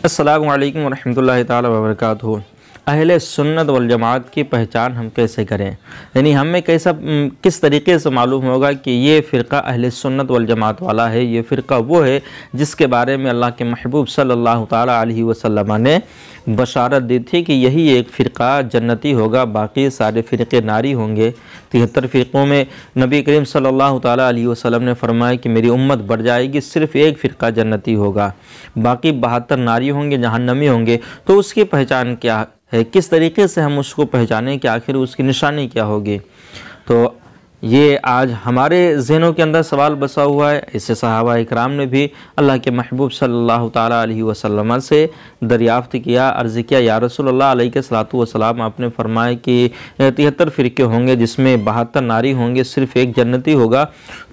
السلام علیکم ورحمۃ اللہ تعالی وبرکاتہ۔ اہل سنت والجماعت کی پہچان ہم کیسے کریں؟ یعنی ہمیں کس طریقے سے معلوم ہوگا کہ یہ فرقہ اہل سنت والجماعت والا ہے، یہ فرقہ وہ ہے جس کے بارے میں اللہ کے محبوب صلی اللہ تعالی علیہ وسلم نے بشارت دی تھی کہ یہی ایک فرقہ جنتی ہوگا، باقی سارے فرقے ناری ہوں گے۔ 73 فرقوں میں نبی کریم صلی اللہ تعالی علیہ وسلم نے فرمایا کہ میری امت بڑھ جائے گی، صرف ایک فرقہ جنتی ہوگا، باقی 72 ناری ہوں گے، جہنمی ہوں گے۔ تو اس کی پہچان کیا ہے؟ کس طریقے سے ہم اس کو پہچانیں کہ آخر اس کی نشانی کیا ہوگی؟ تو یہ آج ہمارے ذہنوں کے اندر سوال بسا ہوا ہے۔ اسے صحابہ اکرام نے بھی اللہ کے محبوب صلی اللہ تعالی علیہ وسلم سے دریافت کیا، عرض کیا یا رسول اللہ علیہ السلام، آپ نے فرمایا کہ 73 فرقے ہوں گے جس میں 72 ناری ہوں گے، صرف ایک جنتی ہوگا۔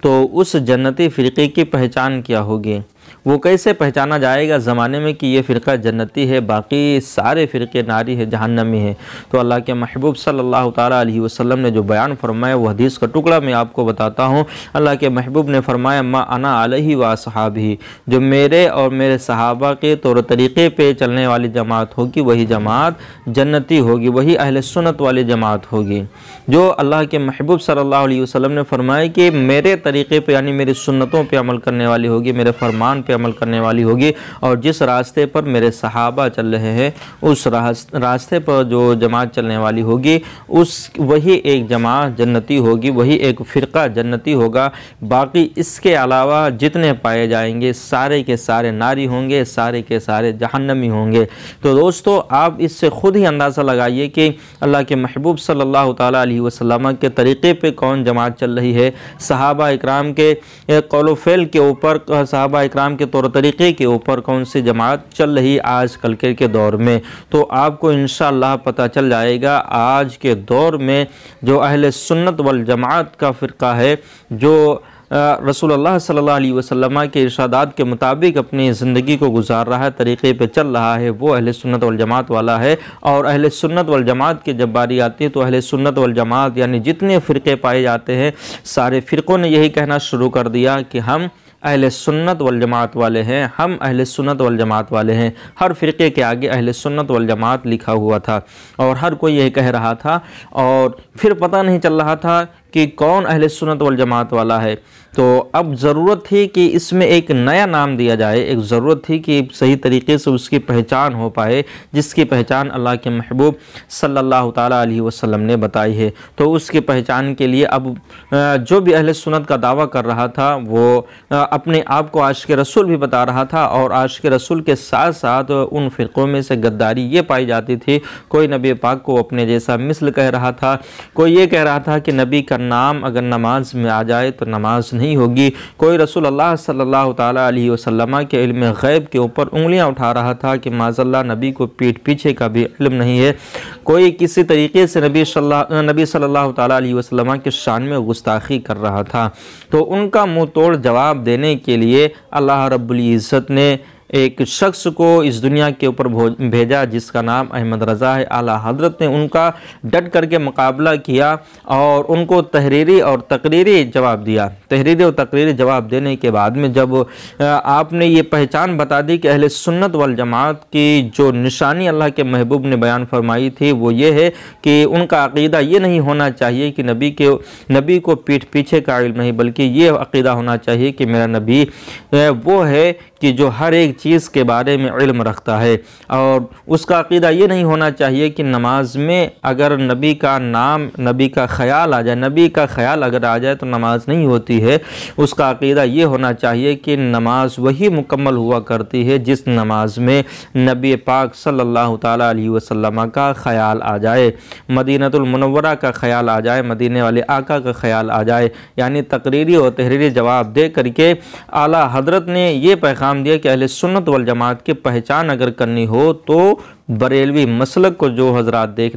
تو اس جنتی فرقے کی پہچان کیا ہوگی؟ وہ کیسے پہچانا جائے گا زمانے میں کہ یہ فرقہ جنتی ہے، باقی سارے فرقے ناری ہے، جہنمی ہے؟ تو اللہ کے محبوب صلی اللہ تعالی علیہ وسلم نے جو بیان فرمایا وہ حدیث کا ٹکڑا میں آپ کو بتاتا ہوں۔ اللہ کے محبوب نے فرمایا ما انا علیہ و اصحابہ، جو میرے اور میرے صحابہ کے طور طریقے پہ چلنے والی جماعت ہوگی وہی جماعت جنتی ہوگی، وہی اہل سنت والی جماعت ہوگی۔ جو اللہ کے محبوب صلی اللہ علیہ وسلم نے فرمایا کہ میرے طریقے پہ یعنی میری سنتوں پہ عمل کرنے والی ہوگی، میرے فرمان پہ عمل کرنے والی ہوگی، اور جس راستے پر میرے صحابہ چل رہے ہیں اس راستے پر جو جماعت چلنے والی ہوگی وہی ایک جماعت جنتی ہوگی، وہی ایک فرقہ جنتی ہوگا۔ باقی اس کے علاوہ جتنے پائے جائیں گے سارے کے سارے ناری ہوں گے، سارے کے سارے جہنمی ہوں گے۔ تو دوستو، آپ اس سے خود ہی اندازہ لگائیے کہ اللہ کے محبوب صلی اللہ تعالی علیہ وسلم کے طریقے پہ کون جماعت چل رہی ہے، صحابہ اکرام کے قول و فعل کے اوپر، صحابہ اکرام کے طور طریقے کے اوپر کون سی جماعت چل رہی آج کل کے دور میں۔ تو آپ کو انشاءاللہ پتہ چل جائے گا آج کے دور میں جو اہل سنت والجماعت کا فرقہ ہے، جو رسول اللہ صلی اللہ علیہ وسلم کے ارشادات کے مطابق اپنی زندگی کو گزار رہا ہے، طریقے پہ چل رہا ہے، وہ اہل سنت والجماعت والا ہے۔ اور اہل سنت والجماعت کی جب باری آتی ہے تو اہل سنت والجماعت یعنی جتنے فرقے پائے جاتے ہیں سارے فرقوں نے یہی کہنا شروع کر دیا کہ ہم اہل سنت والجماعت والے ہیں، ہم اہل سنت والجماعت والے ہیں۔ ہر فرقے کے آگے اہل سنت والجماعت لکھا ہوا تھا اور ہر کوئی یہ کہہ رہا تھا، اور پھر پتہ نہیں چل رہا تھا کہ کون اہل سنت والجماعت والا ہے۔ تو اب ضرورت تھی کہ اس میں ایک نیا نام دیا جائے، ایک ضرورت تھی کہ صحیح طریقے سے اس کی پہچان ہو پائے، جس کی پہچان اللہ کے محبوب صلی اللہ تعالی علیہ وسلم نے بتائی ہے۔ تو اس کی پہچان کے لیے اب جو بھی اہل سنت کا دعویٰ کر رہا تھا وہ اپنے آپ کو عاشق رسول بھی بتا رہا تھا، اور عاشق رسول کے ساتھ ساتھ ان فرقوں میں سے غداری یہ پائی جاتی تھی، کوئی نبی پاک کو اپنے جیسا مثل کہہ رہا تھا، کوئی یہ کہہ رہا تھا کہ نبی کا نام اگر نماز میں آ جائے تو نماز نہیں ہوگی، کوئی رسول اللہ صلی اللہ تعالی علیہ وسلم کے علم غیب کے اوپر انگلیاں اٹھا رہا تھا کہ معاذ اللہ نبی کو پیٹھ پیچھے کا بھی علم نہیں ہے، کوئی کسی طریقے سے نبی صلی اللہ تعالی علیہ وسلم کے شان میں گستاخی کر رہا تھا۔ تو ان کا منہ توڑ جواب دینے کے لیے اللہ رب العزت نے ایک شخص کو اس دنیا کے اوپر بھیجا جس کا نام احمد رضا ہے۔ اعلیٰ حضرت نے ان کا ڈٹ کر کے مقابلہ کیا اور ان کو تحریری اور تقریری جواب دیا۔ تحریری اور تقریری جواب دینے کے بعد میں جب آپ نے یہ پہچان بتا دی کہ اہل سنت والجماعت کی جو نشانی اللہ کے محبوب نے بیان فرمائی تھی وہ یہ ہے کہ ان کا عقیدہ یہ نہیں ہونا چاہیے کہ نبی کو پیٹھ پیچھے کا علم نہیں، بلکہ یہ عقیدہ ہونا چاہیے کہ میرا نبی وہ ہے کہ جو ہر ایک چیز کے بارے میں علم رکھتا ہے، اور اس کا عقیدہ یہ نہیں ہونا چاہیے کہ نماز میں اگر نبی کا نام، نبی کا خیال آ جائے، نبی کا خیال اگر آ جائے تو نماز نہیں ہوتی ہے۔ اس کا عقیدہ یہ ہونا چاہیے کہ نماز وہی مکمل ہوا کرتی ہے جس نماز میں نبی پاک صلی اللہ تعالی علیہ وسلم کا خیال آ جائے، مدینہ المنورہ کا خیال آ جائے، مدینے والے آقا کا خیال آ جائے۔ یعنی تقریری اور تحریری جواب دے کر کے اعلیٰ حضرت نے یہ پیغام دیا کہ اہل سنت والجماعت کی پہچان اگر کرنی ہو تو بریلوی مسلک کو جو حضرات دیکھ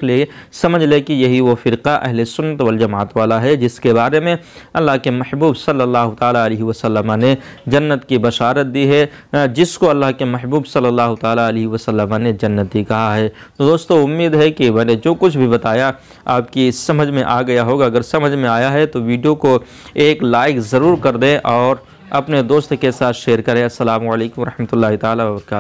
لے سمجھ لے کہ یہی وہ فرقہ اہل سنت والجماعت والا ہے جس کے بارے میں اللہ کے محبوب صلی اللہ تعالی علیہ وسلم نے جنت کی بشارت دی ہے، جس کو اللہ کے محبوب صلی اللہ تعالی علیہ وسلم نے جنتی کہا ہے۔ تو دوستو، امید ہے کہ میں نے جو کچھ بھی بتایا آپ کی سمجھ میں آ گیا ہوگا۔ اگر سمجھ میں آیا ہے تو ویڈیو کو ایک لائک ضرور کر دیں اور اپنے دوست کے ساتھ شیئر کریں۔ السلام علیکم ورحمۃ اللہ تعالی وبرکاتہ۔